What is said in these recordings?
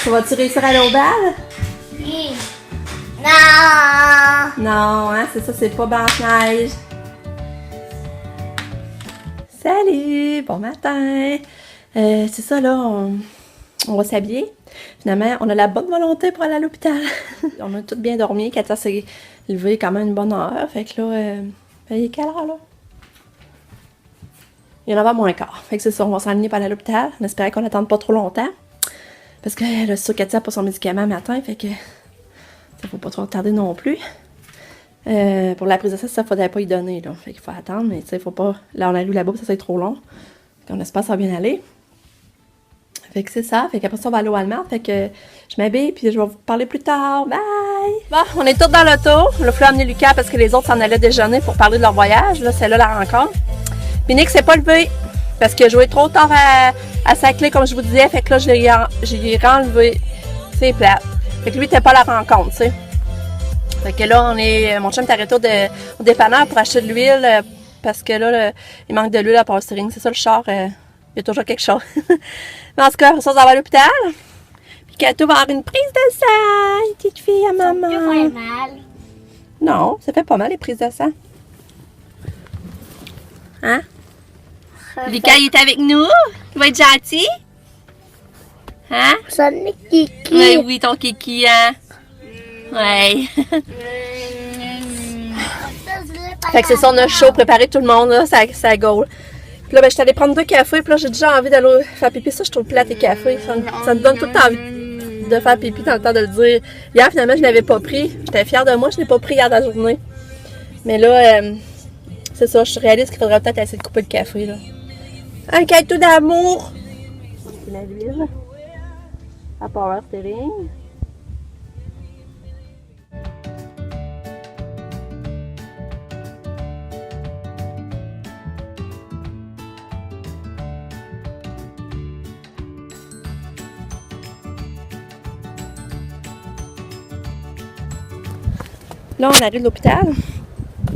Tu vas-tu réussir à aller au bal? Oui. Non. Non, hein, c'est ça, c'est pas Blanche-Neige. Salut, bon matin. C'est ça, là, on va s'habiller. Finalement, on a la bonne volonté pour aller à l'hôpital. On a tout bien dormi. Katia s'est levée quand même une bonne heure. Fait que là, il est quelle heure, là? Il y en avait moins quart. Fait que c'est ça, on va s'aligner pour aller à l'hôpital. On espérait qu'on n'attende pas trop longtemps. Parce que là, sur Katia n'a pas son médicament matin. Fait que ça faut pas trop tarder non plus. Pour la prise de sang, ça, faudrait pas y donner, là. Fait qu'il faut attendre, mais tu sais, faut pas... Là, on a lu là-bas, ça c'est trop long. On espère que ça va bien aller. Fait que c'est ça. Fait qu'après ça, on va aller au Walmart. Fait que je m'habille, puis je vais vous parler plus tard. Bye! Bon, on est tous dans l'auto. Là, il faut amener Lucas parce que les autres s'en allaient déjeuner pour parler de leur voyage. Là, c'est là la rencontre. Puis Nick s'est pas levé parce qu'il a joué trop tard à sa clé, comme je vous disais. Fait que là, je l'ai renlevé. C'est plate. Fait que lui, il était pas à la rencontre, tu sais. Fait que là, mon chum est arrêté au dépanneur pour acheter de l'huile parce que là, il manque de l'huile à Powersteering. C'est ça le char, il y a toujours quelque chose. Mais en tout cas, ça va à l'hôpital. Puis Kato va avoir une prise de sang, petite fille à maman. Ça fait mal. Non, ça fait pas mal les prises de sang. Hein? Lucas, il est avec nous? Il va être gentil? Hein? Ça n'est kiki. Ouais, oui, ton kiki, hein? Ouais. Fait que c'est ça, on a chaud, préparé tout le monde, là, ça gaule. Puis là, ben, je suis allée prendre 2 cafés, puis là, j'ai déjà envie d'aller faire pipi. Ça, je trouve plate, les cafés. Ça me donne tout le temps envie de faire pipi dans le temps de le dire. Hier, finalement, je l'avais pas pris. J'étais fière de moi, je l'ai pas pris hier de la journée. Mais là, c'est ça, je réalise qu'il faudrait peut-être essayer de couper le café, là. Un cadeau d'amour! C'est la l'huile. À Powersteering. Là, on arrive de l'hôpital.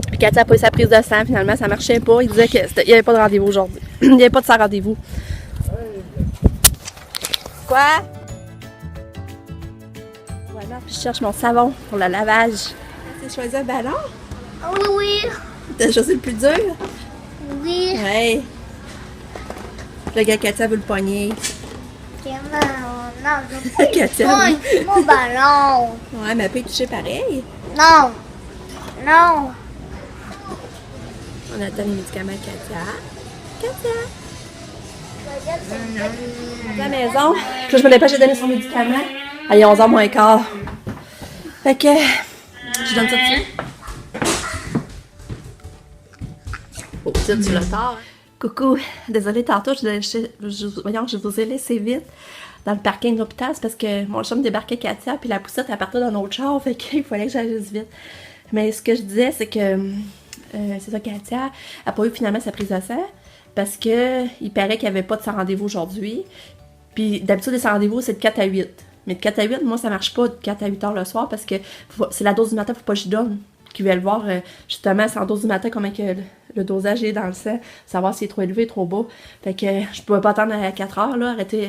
Puis Katia a pas eu sa prise de sang, finalement, ça marchait pas. Il disait qu'il n'y avait pas de rendez-vous aujourd'hui. Il n'y avait pas de sang rendez-vous. Quoi? Voilà, puis je cherche mon savon pour le lavage. T'as choisi un ballon? Oui, oui. T'as choisi le plus dur? Oui. Ouais. Le gars, Katia veut le pogner. Non, je veux pas. Katia. Mon ballon. Ouais, mais elle peut y toucher pareil. Non. Non. On attend les médicaments à Katia. Katia! À la maison. Puis là, je me dépêche de donner son médicament. Il est 11h moins quart. Fait que je donne ça dessus. Oh, tu l'as tard. Coucou. Désolée, tantôt, je vous ai laissé vite dans le parking de l'hôpital. C'est parce que mon chum débarquait Katia, puis la poussette, elle partait dans notre char. Fait qu'il fallait que j'agisse vite. Mais ce que je disais, c'est que c'est ça, Katia n'a pas eu finalement sa prise de sang parce qu'il paraît qu'il n'y avait pas de sang rendez-vous aujourd'hui. Puis d'habitude, les sang rendez-vous, c'est de 4 à 8. Mais de 4 à 8, moi, ça marche pas de 4 à 8 heures le soir parce que c'est la dose du matin, faut pas que je donne. Qui veulent voir justement, c'est en dose du matin, comment que le dosage est dans le sang, savoir s'il est trop élevé, trop bas. Fait que je pouvais pas attendre à 4 heures, là, arrêter.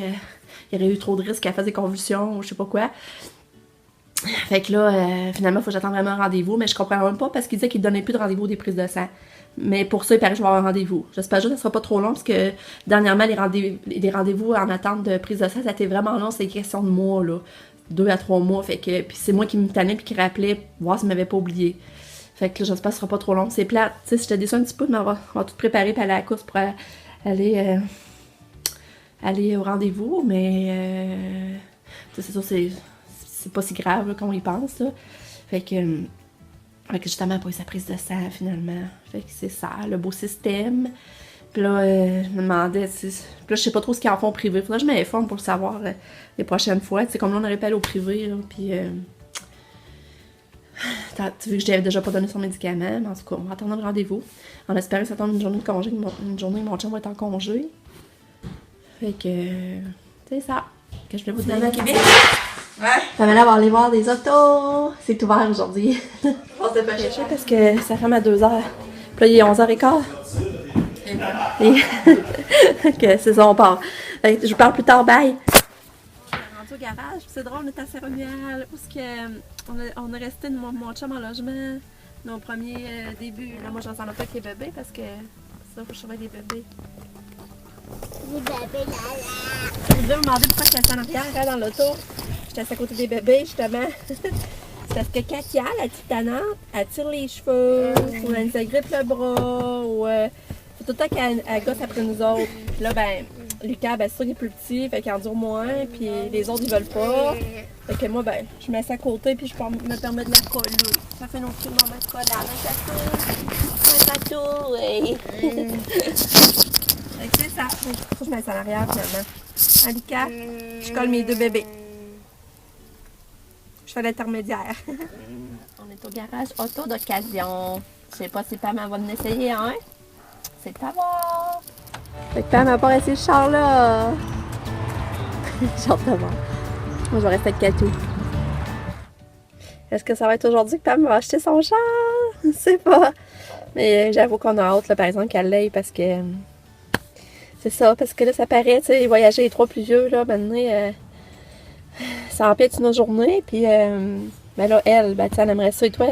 Il y aurait eu trop de risques qu'elle fasse des convulsions ou je sais pas quoi. Fait que là, finalement, il faut que j'attende vraiment un rendez-vous, mais je comprends même pas parce qu'il disait qu'il ne donnait plus de rendez-vous des prises de sang. Mais pour ça, il paraît que je vais avoir un rendez-vous. J'espère juste que ça sera pas trop long parce que dernièrement, les rendez-vous en attente de prise de sang, ça a été vraiment long. C'est une question de mois, là. 2 à 3 mois. Fait que puis c'est moi qui me tannais puis qui rappelais, voir s'il m'avait pas oublié. Fait que là, j'espère que ça sera pas trop long. C'est plate. Tu sais, j'étais déçue un petit peu, mais on va tout préparer pour aller à la course pour aller au rendez-vous. Mais c'est sûr, c'est pas si grave là, qu'on y pense. Là. Fait que justement, pas eu sa prise de sang finalement. Fait que c'est ça, le beau système. Puis là, je me demandais, puis là, je sais pas trop ce qu'ils en font au privé. Faudrait que je m'informe pour le savoir les prochaines fois. Tu sais, comme là, on aurait pu aller au privé, là, puis tu veux que je n'avais déjà pas donné son médicament, mais en tout cas, on va attendre le rendez-vous. En espérant que ça tombe une journée de congé, une journée où mon chum va être en congé. Fait que, c'est ça. Que je voulais vous donner à Québec. Ouais. Pamela va aller voir des autos. C'est ouvert aujourd'hui. On s'est pas cherché parce que ça ferme à 2h. Puis là, il est 11h15. Et que c'est ça, on part. Fait que je vous parle plus tard, bye! au garage. C'est drôle, on est à Saint-Romuald, où on est resté mon chum en logement, nos premiers débuts. Là, moi, j'en sens pas avec les bébés parce que ça, faut que je surveille les bébés. Les bébés là. Je voulais me demander pourquoi j'étais assis en arrière hein, dans l'auto. J'étais assis à côté des bébés, justement. C'est parce que Katia, la petite tannante, elle tire les cheveux, ou elle nous agrippe le bras, ou c'est tout le temps qu'elle gosse après nous autres. Puis là, ben, Lucas, ben, c'est sûr qu'il est plus petit, fait qu'il endure moins, puis les autres, ils veulent pas. Fait que moi, ben, je mets ça à côté, puis je me permets de la coller. Ça fait non plus mon mettre collage. Un tatou, oui. Fait que c'est ça. Faut que je mette ça en arrière, finalement. Hein, Lucas? Je colle mes 2 bébés. Je fais l'intermédiaire. On est au garage auto d'occasion. Je sais pas si Pam va me essayer un. C'est à voir. Fait que Pam n'a pas essayé ce char-là. J'ai hâte de voir. Moi, je vais rester avec Katou. Est-ce que ça va être aujourd'hui que Pam va acheter son char? Je sais pas. Mais j'avoue qu'on a hâte, là, par exemple, qu'elle l'aille parce que... c'est ça, parce que là, ça paraît, tu sais, voyager les 3 plus vieux, là, maintenant... ça empiète une autre journée, puis ben là, elle, ben, elle aimerait ça, et toi,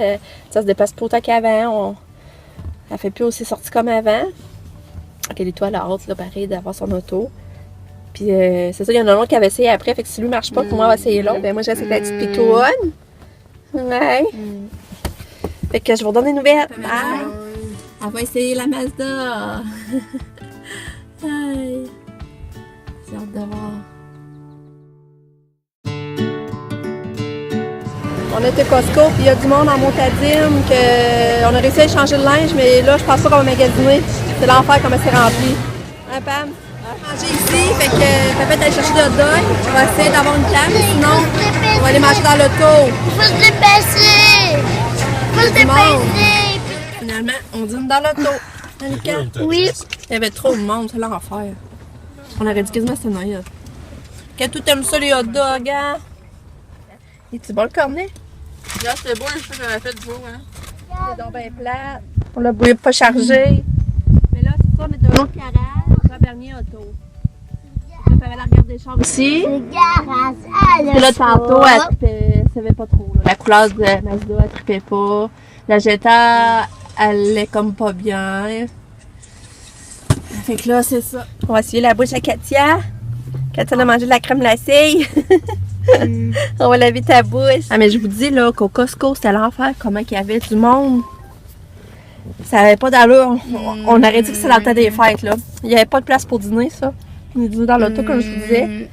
ça se dépasse pas autant qu'avant, elle fait plus aussi sortie comme avant. Ok, lui, toi, elle a hâte, là, pareil, d'avoir son auto. Puis c'est ça, il y en a un autre qui avait essayé après, fait que si lui marche pas, pour moi, on va essayer l'autre. Ben moi, j'ai essayé la petite pitoune. Ouais. Fait que je vais vous donner des nouvelles. Ah, elle va essayer la Mazda. Hey. J'ai hâte de voir. On est au Costco, puis il y a du monde en Montadine, on a réussi à échanger de linge, mais là, je pense pas qu'on va magasiner. C'est l'enfer comment c'est rempli. Hein, Pam? On va manger ici, fait que peut-être aller chercher de hot dog. On va essayer d'avoir une table, sinon on va aller manger dans l'auto. Il faut se dépasser. Il faut se dépasser. Finalement, on dîne dans l'auto. Hein, Lucas? Oui. Il y avait trop de monde, c'est l'enfer. On aurait dit quasiment c'était Noël. Que tout aime ça, les hot dogs, hein? Es-tu bon le cornet? Là, c'était beau, je sais qu'on a fait du beau, hein. C'est donc bien plat. On l'a pas chargé. Mais là, c'est ça, on est dans un autre garage. Jean Bernier Auto. Il fallait la regarder les chars ici. Le garage à Puis là, tantôt, elle savait pas trop. Là. La couleur de Mazda, elle trippait pas. La Jetta, elle est comme pas bien. Fait que là, c'est ça. On va essayer la bouche à Katia. Katia a mangé de la crème glacée. On va laver ta bouche. Ah, mais je vous dis, là, qu'au Costco, c'était l'enfer. Comment qu'il y avait du monde. Ça avait pas d'allure. On aurait dit que c'était dans le temps des fêtes, là. Il n'y avait pas de place pour dîner, ça. On est dîné dans l'auto, comme je vous disais.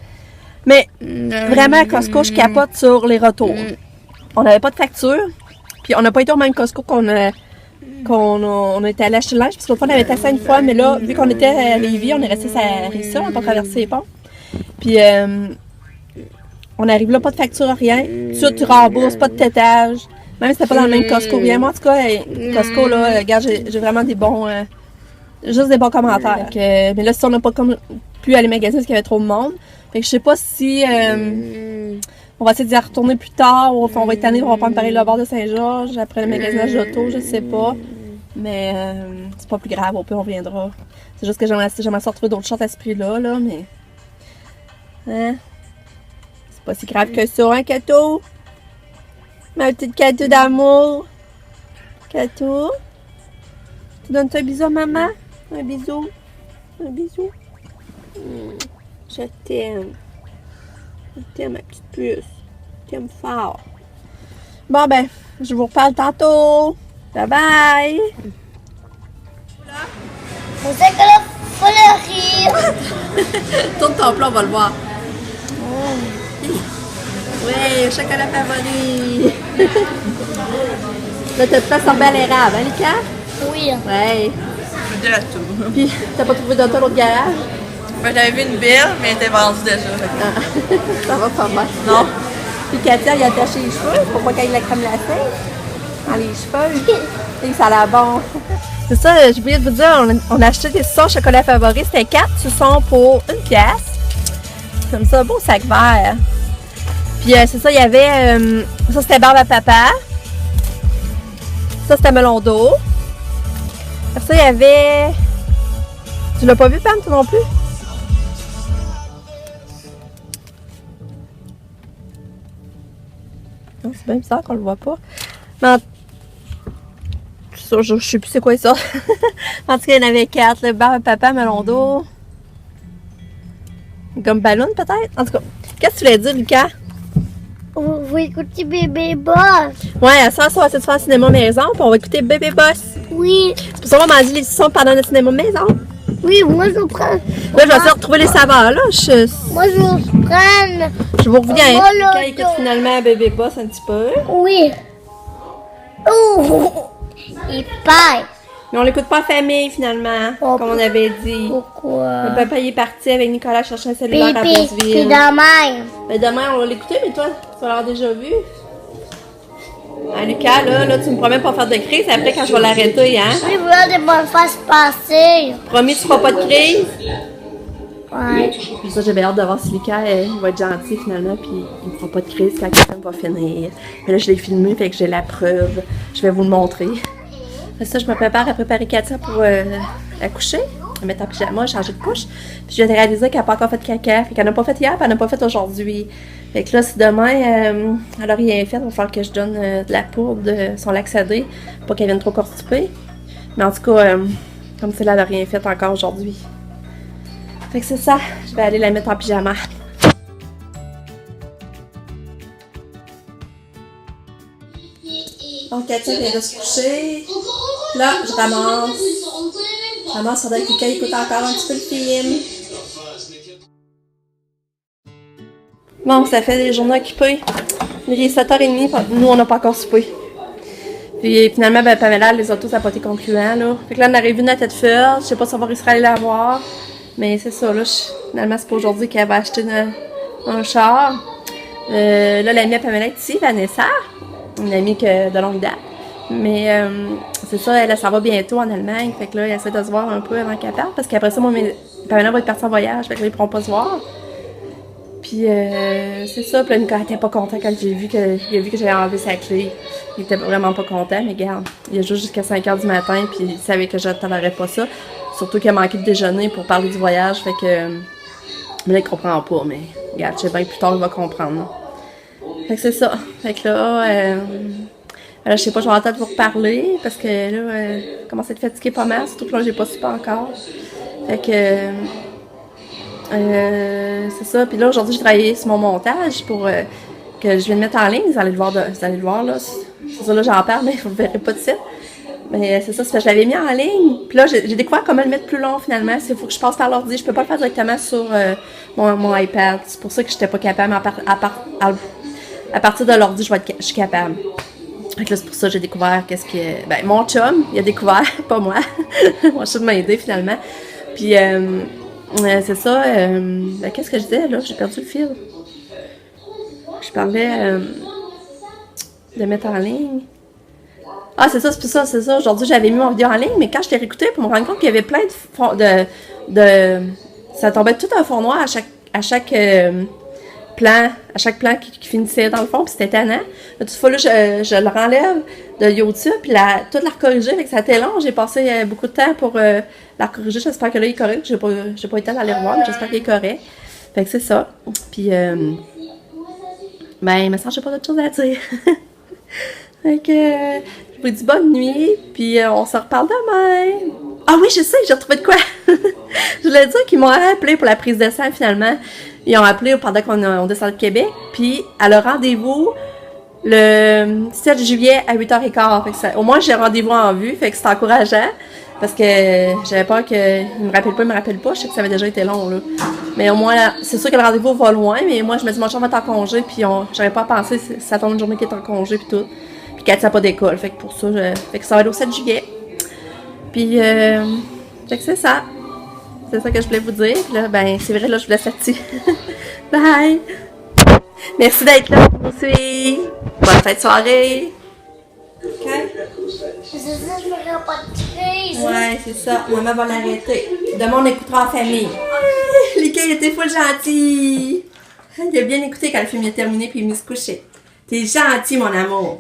Mais vraiment, à Costco, je capote sur les retours. On n'avait pas de facture. Puis on n'a pas été au même Costco qu'on a été allé acheter le linge. Parce que l'autre fois, on avait été à une fois. Mais là, vu qu'on était à Lévis, on est resté à Rissa, on n'a pas traversé les ponts. Puis on arrive là, pas de facture, rien. Tu rembourses, pas de tétage. Même si c'était pas dans le même Costco, rien. Moi, en tout cas, Costco, là, regarde, j'ai vraiment des bons... juste des bons commentaires. Mais là, si on n'a pas pu aller magasiner parce qu'il y avait trop de monde. Fait que je sais pas si... on va essayer d'y retourner plus tard. Ou on va être tanné, on va prendre pareil le bord de Saint-Georges après le magasinage d'auto, je sais pas. Mais c'est pas plus grave, au pire, on reviendra. C'est juste que j'aimerais ça retrouver d'autres choses à ce prix-là, là, mais... Hein? C'est pas si grave que ça, hein, Kato? Ma petite Kato d'amour. Kato? Tu donnes un bisou à maman? Un bisou? Un bisou? Je t'aime. Je t'aime, ma petite puce. Je t'aime fort. Bon, ben, je vous reparle tantôt. Bye bye! On sait que là, faut le rire. Tourne ton plat, on va le voir. Oui, chocolat favori. Là, t'as pas sorbet à l'érable, hein, Lucas? Oui. Ouais. De la tour. Puis, t'as pas trouvé d'auto l'autre garage? Ben, j'avais vu une belle, mais elle était vendue déjà. Ça va pas mal. Non. Puis Katia, il a attaché les cheveux pour pas qu'il y ait la crème glacée dans les cheveux. Et ça a l'air bon. C'est ça, j'ai oublié de vous dire, on a acheté des suçons chocolat favori. C'était 4 suçons pour 1 pièce. Comme ça, beau sac vert. Puis c'est ça, il y avait... ça, c'était barbe à papa. Ça, c'était melon d'eau. Après ça, il y avait... Tu l'as pas vu, Pam, toi non plus? Non, c'est bien bizarre qu'on le voit pas. Mais je sais plus c'est quoi ça. En tout cas, il y en avait 4. Le bar, papa, melon d'eau. Comme ballon, peut-être? En tout cas, qu'est-ce que tu voulais dire, Lucas? Vous écoutez Bébé Boss? Ouais, à ça, on va essayer de faire un cinéma maison, puis on va écouter Bébé Boss. Oui. C'est pour ça qu'on va manger les sons pendant le cinéma maison. Oui, moi je prends. Là, je vais essayer de retrouver les saveurs, là. Moi je prends. Je vous reviens. Voilà, Lucas écoute finalement Bébé Boss un petit peu. Oui. Oh! Il paille. Mais on l'écoute pas en famille, finalement, Oh, comme on avait dit. Pourquoi? Le papa, il est parti avec Nicolas chercher un cellulaire à Pipi, c'est Beauceville. dommage. Mais demain, on va l'écouter, mais toi, tu vas l'avoir déjà vu. Ah, Lucas, là, tu me promets pas faire de crise après quand je vais l'arrêter, hein? Oui, voilà des bonnes faces passer. Promis, tu feras pas de crise? Ouais. Puis ça, j'avais hâte de voir si Lucas il va être gentil finalement, puis il me fera pas de crise quand le film va finir. Mais là, je l'ai filmé, fait que j'ai la preuve. Je vais vous le montrer. Fait ça, je me prépare à préparer Katia pour la coucher. Elle mettre en pyjama, changer de couche. Puis je viens de réaliser qu'elle n'a pas encore fait de caca. Fait qu'elle n'a pas fait hier, puis elle n'a pas fait aujourd'hui. Fait que là, si demain, elle n'a rien fait, il va falloir que je donne de la poudre de son laxadé pour pas qu'elle vienne trop constipée. Mais en tout cas, comme si elle n'a rien fait encore aujourd'hui. Fait que c'est ça, je vais aller la mettre en pyjama. Donc Katia vient de se coucher. Là, je ramasse pendant que Lucas écoute encore un petit peu le film. Bon, ça fait des journées occupées. Il est 7h30, nous on n'a pas encore soupé. Puis finalement, ben, Pamela, les autos, ça n'a pas été concluant. Là. Fait que là, on a revu notre tête forte. Je sais pas si on va réussir à aller la voir. Mais c'est ça, là. Finalement, c'est pas aujourd'hui qu'elle va acheter un char. Là, l'amie à Pamela est ici, Vanessa. Une amie de longue date. Mais c'est ça, elle s'en va bientôt en Allemagne. Fait que là, elle essaie de se voir un peu avant qu'elle parte. Parce qu'après ça, moi, Pamela va être partie en voyage. Fait que là, ils pourront pas se voir. Puis c'est ça. Puis là, Nicolas était pas content quand il a vu que j'avais enlevé sa clé. Il était vraiment pas content. Mais regarde, il a joué jusqu'à 5h du matin. Puis il savait que je ne tolérais pas ça. Surtout qu'il a manqué de déjeuner pour parler du voyage. Fait que mais là, il comprend pas. Mais regarde, je sais bien que plus tard, il va comprendre. Là. Fait que c'est ça. Fait que là, je sais pas, je vais avoir le temps de vous reparler parce que là, je commence à être fatiguée pas mal, surtout que là, j'ai pas super encore. Fait que, c'est ça. Puis là, aujourd'hui, j'ai travaillé sur mon montage pour que je viens de mettre en ligne. Vous allez le voir, là. C'est ça, là, j'en parle, mais vous le verrez pas de suite. Mais c'est ça, c'est parce que je l'avais mis en ligne. Puis là, j'ai découvert comment le mettre plus long, finalement. Il faut que je passe par l'ordi. Je peux pas le faire directement sur mon iPad. C'est pour ça que j'étais pas capable, à partir de l'ordi, je suis capable. Donc là, c'est pour ça que j'ai découvert qu'est-ce que... Ben, mon chum, il a découvert, pas moi. Mon chum m'a aidé, finalement. Puis, c'est ça. Ben, qu'est-ce que je disais, là? J'ai perdu le fil. Je parlais de mettre en ligne. Ah, c'est ça, c'est ça. Aujourd'hui, j'avais mis mon vidéo en ligne, mais quand je l'ai réécouté, pour me rendre compte qu'il y avait plein de ça tombait tout un fond noir à chaque plan qui finissait dans le fond, puis c'était tannant. Là, toutefois, là, je le renlève de YouTube, puis toute la corriger, fait que ça a été long. J'ai passé beaucoup de temps pour la corriger. J'espère que là, il est correct. J'ai pas eu le temps d'aller revoir, mais j'espère qu'il est correct. Fait que c'est ça. Puis, ben, il me semble que j'ai pas d'autre chose à dire. Fait que, je vous dis bonne nuit, puis on se reparle demain. Ah oui, je sais, j'ai retrouvé de quoi. Je voulais dire qu'ils m'ont appelé pour la prise de sang, finalement. Ils ont appelé pendant qu'on descendait de Québec, puis à leur rendez-vous le 7 juillet à 8h15. Fait que ça, au moins, j'ai rendez-vous en vue, fait que c'est encourageant, parce que j'avais peur qu'ils me rappellent pas. Je sais que ça avait déjà été long, là. Mais au moins, c'est sûr que le rendez-vous va loin, mais moi, je me dis, mon chum va être en congé, puis j'aurais pas pensé, ça tombe une journée qui est en congé, puis tout. Puis Katia n'a pas d'école, fait que pour ça, fait que ça va aller au 7 juillet. Puis, fait que c'est ça. C'est ça que je voulais vous dire. Puis là, ben, c'est vrai, là, je vous laisse là-dessus. Bye! Merci d'être là pour nous suivre. Bonne fin de soirée. OK? C'est ça, je me rends pas de crise. Ouais, c'est ça. Maman va l'arrêter. Demain, on écoutera en famille. Lucas, il était full gentil. Il a bien écouté quand le film est terminé, puis il est mis se coucher. T'es gentil, mon amour.